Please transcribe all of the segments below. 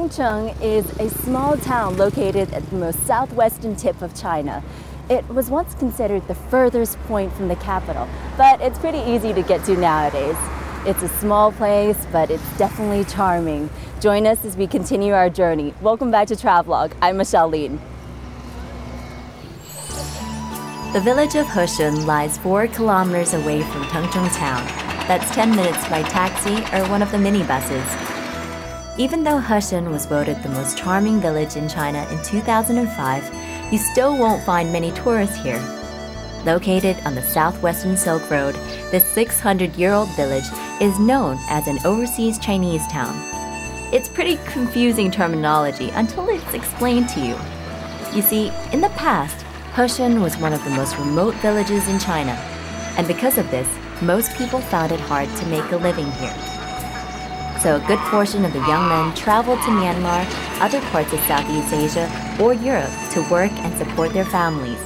Tongcheng is a small town located at the most southwestern tip of China. It was once considered the furthest point from the capital, but it's pretty easy to get to nowadays. It's a small place, but it's definitely charming. Join us as we continue our journey. Welcome back to Travelogue. I'm Michelle Lin. The village of Heshun lies 4 kilometers away from Tongcheng town. That's 10 minutes by taxi or one of the minibuses. Even though Heshun was voted the most charming village in China in 2005, you still won't find many tourists here. Located on the southwestern Silk Road, this 600-year-old village is known as an overseas Chinese town. It's pretty confusing terminology until it's explained to you. You see, in the past, Heshun was one of the most remote villages in China, and because of this, most people found it hard to make a living here. So a good portion of the young men traveled to Myanmar, other parts of Southeast Asia, or Europe to work and support their families.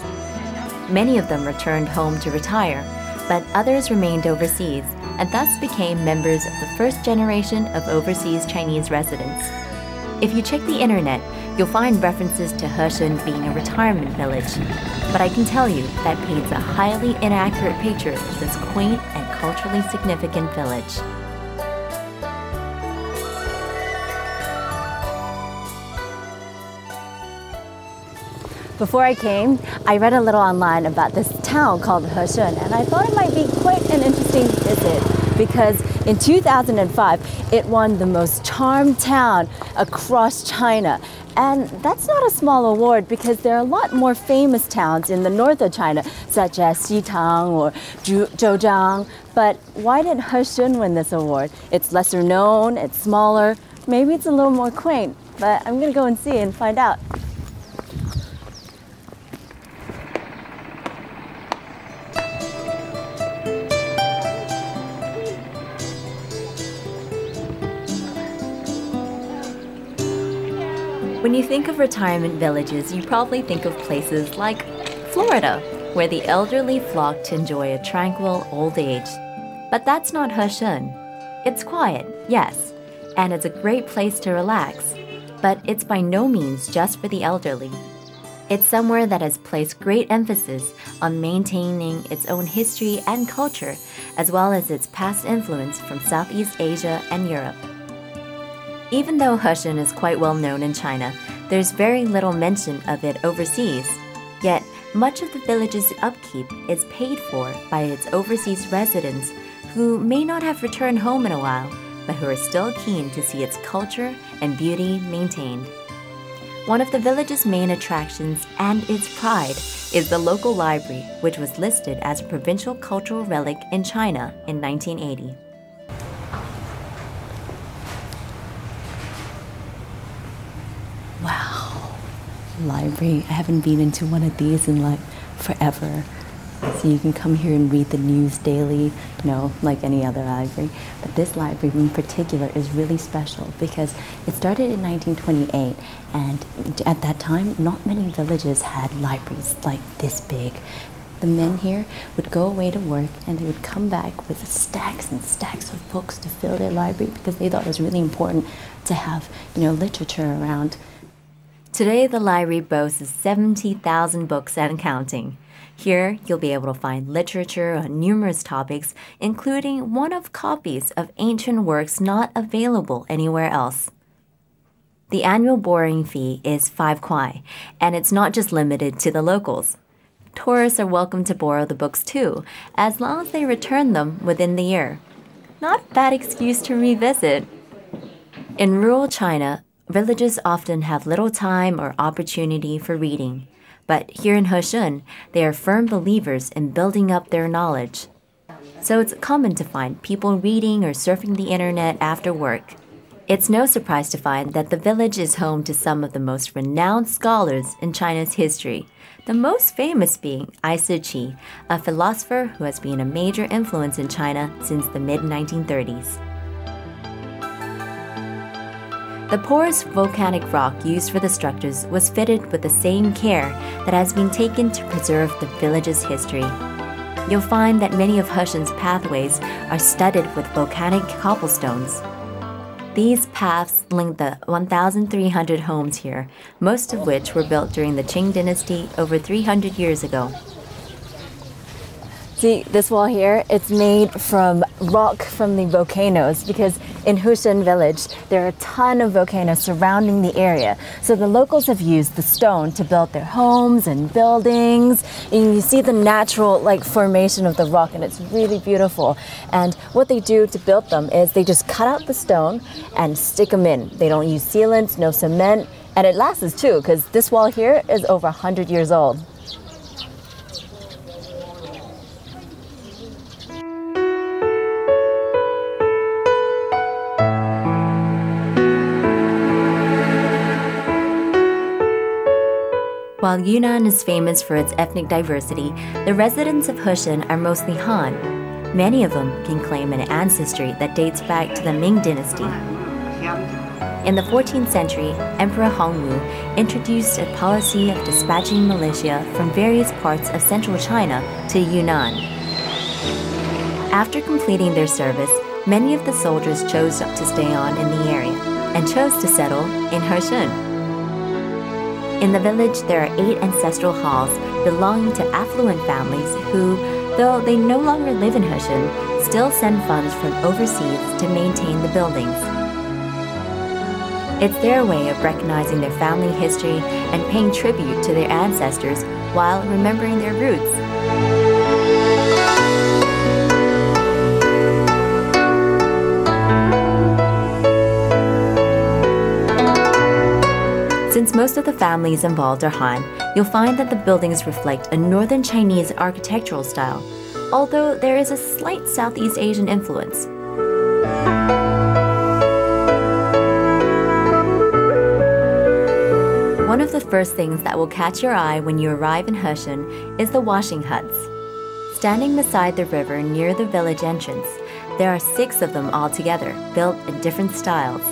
Many of them returned home to retire, but others remained overseas and thus became members of the first generation of overseas Chinese residents. If you check the internet, you'll find references to Heshun being a retirement village, but I can tell you that paints a highly inaccurate picture of this quaint and culturally significant village. Before I came, I read a little online about this town called Heshun, and I thought it might be quite an interesting visit because in 2005, it won the most charmed town across China. And that's not a small award because there are a lot more famous towns in the north of China, such as Xitang or Zhouzhang. But why did Heshun win this award? It's lesser known, it's smaller, maybe it's a little more quaint, but I'm gonna go and see and find out. When you think of retirement villages, you probably think of places like Florida, where the elderly flock to enjoy a tranquil old age. But that's not Heshun. It's quiet, yes, and it's a great place to relax, but it's by no means just for the elderly. It's somewhere that has placed great emphasis on maintaining its own history and culture, as well as its past influence from Southeast Asia and Europe. Even though Heshun is quite well known in China, there's very little mention of it overseas. Yet, much of the village's upkeep is paid for by its overseas residents who may not have returned home in a while, but who are still keen to see its culture and beauty maintained. One of the village's main attractions and its pride is the local library, which was listed as a provincial cultural relic in China in 1980. Wow, library. I haven't been into one of these in like forever. So you can come here and read the news daily, like any other library. But this library in particular is really special because it started in 1928, and at that time, not many villages had libraries like this big. The men here would go away to work and they would come back with stacks and stacks of books to fill their library because they thought it was really important to have, literature around. Today, the library boasts 70,000 books and counting. Here, you'll be able to find literature on numerous topics, including one-off copies of ancient works not available anywhere else. The annual borrowing fee is 5 kwai, and it's not just limited to the locals. Tourists are welcome to borrow the books too, as long as they return them within the year. Not a bad excuse to revisit. In rural China, villages often have little time or opportunity for reading, but here in Heshun, they are firm believers in building up their knowledge. So it's common to find people reading or surfing the internet after work. It's no surprise to find that the village is home to some of the most renowned scholars in China's history, the most famous being Ai Siqi, a philosopher who has been a major influence in China since the mid-1930s. The porous volcanic rock used for the structures was fitted with the same care that has been taken to preserve the village's history. You'll find that many of Heshun's pathways are studded with volcanic cobblestones. These paths link the 1,300 homes here, most of which were built during the Qing dynasty over 300 years ago. See, this wall here, it's made from rock from the volcanoes because in Hushen village, there are a ton of volcanoes surrounding the area. So the locals have used the stone to build their homes and buildings. And you see the natural formation of the rock, and it's really beautiful. And what they do to build them is they just cut out the stone and stick them in. They don't use sealants, no cement, and it lasts too because this wall here is over 100 years old. While Yunnan is famous for its ethnic diversity, the residents of Hushen are mostly Han. Many of them can claim an ancestry that dates back to the Ming dynasty. In the 14th century, Emperor Hongwu introduced a policy of dispatching militia from various parts of central China to Yunnan. After completing their service, many of the soldiers chose to stay on in the area and chose to settle in Hushen. In the village, there are 8 ancestral halls belonging to affluent families who, though they no longer live in Hushen, still send funds from overseas to maintain the buildings. It's their way of recognizing their family history and paying tribute to their ancestors while remembering their roots. Since most of the families involved are Han, you'll find that the buildings reflect a northern Chinese architectural style, although there is a slight Southeast Asian influence. One of the first things that will catch your eye when you arrive in Hushen is the washing huts. Standing beside the river near the village entrance, there are 6 of them altogether, built in different styles.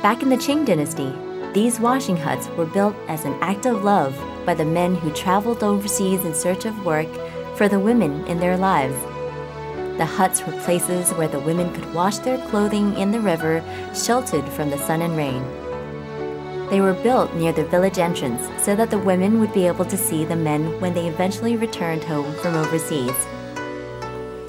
Back in the Qing dynasty, these washing huts were built as an act of love by the men who traveled overseas in search of work for the women in their lives. The huts were places where the women could wash their clothing in the river, sheltered from the sun and rain. They were built near the village entrance so that the women would be able to see the men when they eventually returned home from overseas.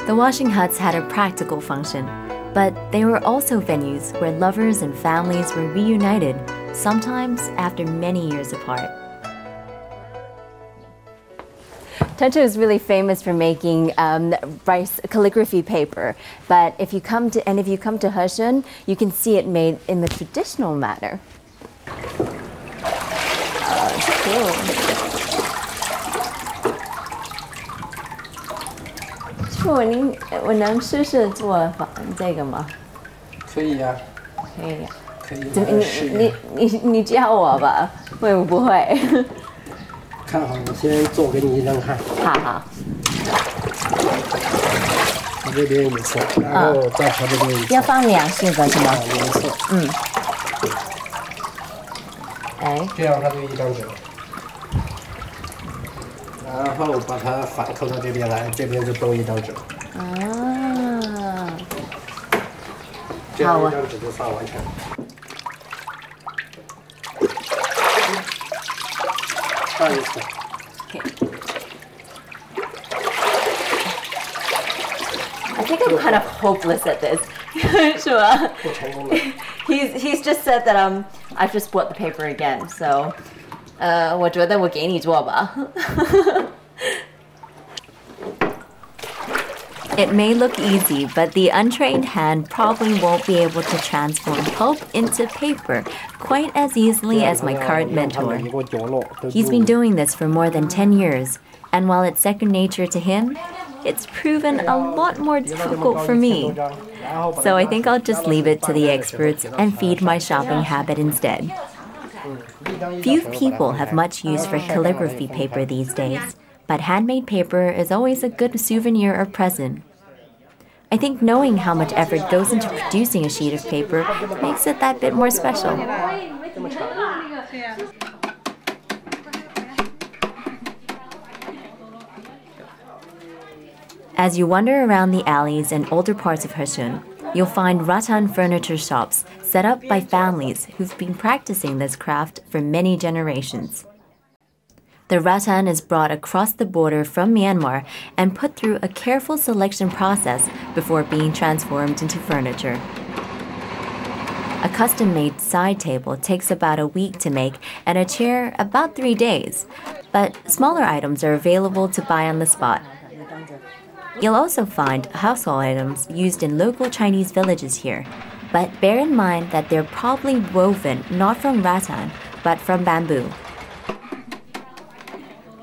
The washing huts had a practical function, but they were also venues where lovers and families were reunited, sometimes after many years apart. Chengdu is really famous for making rice calligraphy paper, but if you come to Hushen, you can see it made in the traditional manner. It's cool. 我能试试做这个吗？可以呀。可以呀。可以。你教我吧，我不会。看好，我先做给你一张看。好好。我这边一次，然后再朝这边一次。要放2式的是吗？颜色。嗯。哎。这样它就一张纸。 然后把它反扣到这边来，这边就多一张纸。啊，这样一张纸就算完成。上一次。I think I'm kind of hopeless at this. 是吧？不成功的。He's just said that I've just bought the paper again, so. 我觉得我给你做吧。It may look easy, but the untrained hand probably won't be able to transform pulp into paper quite as easily as my current mentor. He's been doing this for more than 10 years, and while it's second nature to him, it's proven a lot more difficult for me. So I think I'll just leave it to the experts and feed my shopping habit instead. Few people have much use for calligraphy paper these days, but handmade paper is always a good souvenir or present. I think knowing how much effort goes into producing a sheet of paper makes it that bit more special. As you wander around the alleys and older parts of Hushen, You'll find rattan furniture shops set up by families who've been practicing this craft for many generations. The rattan is brought across the border from Myanmar and put through a careful selection process before being transformed into furniture. A custom-made side table takes about a week to make and a chair about 3 days, but smaller items are available to buy on the spot. You'll also find household items used in local Chinese villages here, but bear in mind that they're probably woven not from rattan, but from bamboo.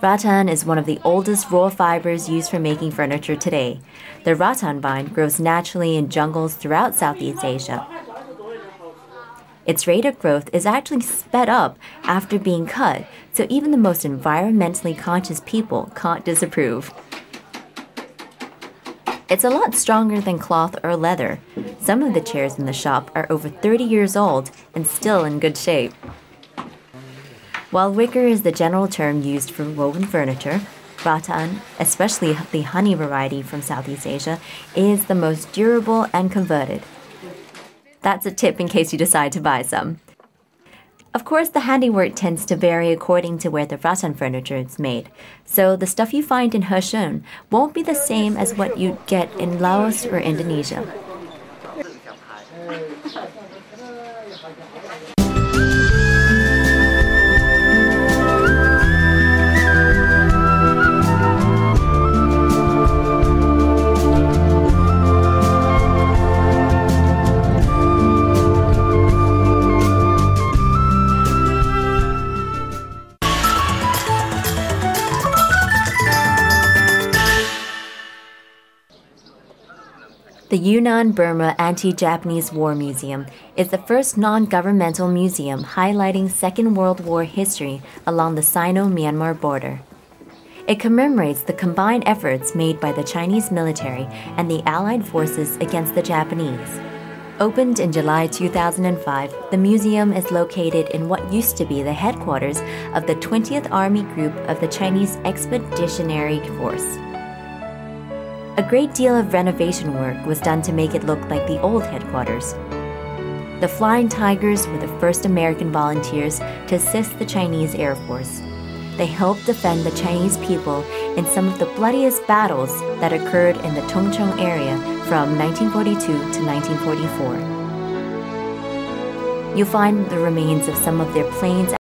Rattan is one of the oldest raw fibers used for making furniture today. The rattan vine grows naturally in jungles throughout Southeast Asia. Its rate of growth is actually sped up after being cut, so even the most environmentally conscious people can't disapprove. It's a lot stronger than cloth or leather. Some of the chairs in the shop are over 30 years old and still in good shape. While wicker is the general term used for woven furniture, rattan, especially the honey variety from Southeast Asia, is the most durable and converted. That's a tip in case you decide to buy some. Of course, the handiwork tends to vary according to where the rattan furniture is made, so the stuff you find in Heshun won't be the same as what you'd get in Laos or Indonesia. The Yunnan Burma Anti-Japanese War Museum is the first non-governmental museum highlighting Second World War history along the Sino-Myanmar border. It commemorates the combined efforts made by the Chinese military and the Allied forces against the Japanese. Opened in July 2005, the museum is located in what used to be the headquarters of the 20th Army Group of the Chinese Expeditionary Force. A great deal of renovation work was done to make it look like the old headquarters. The Flying Tigers were the first American volunteers to assist the Chinese Air Force. They helped defend the Chinese people in some of the bloodiest battles that occurred in the Tongchong area from 1942 to 1944. You'll find the remains of some of their planes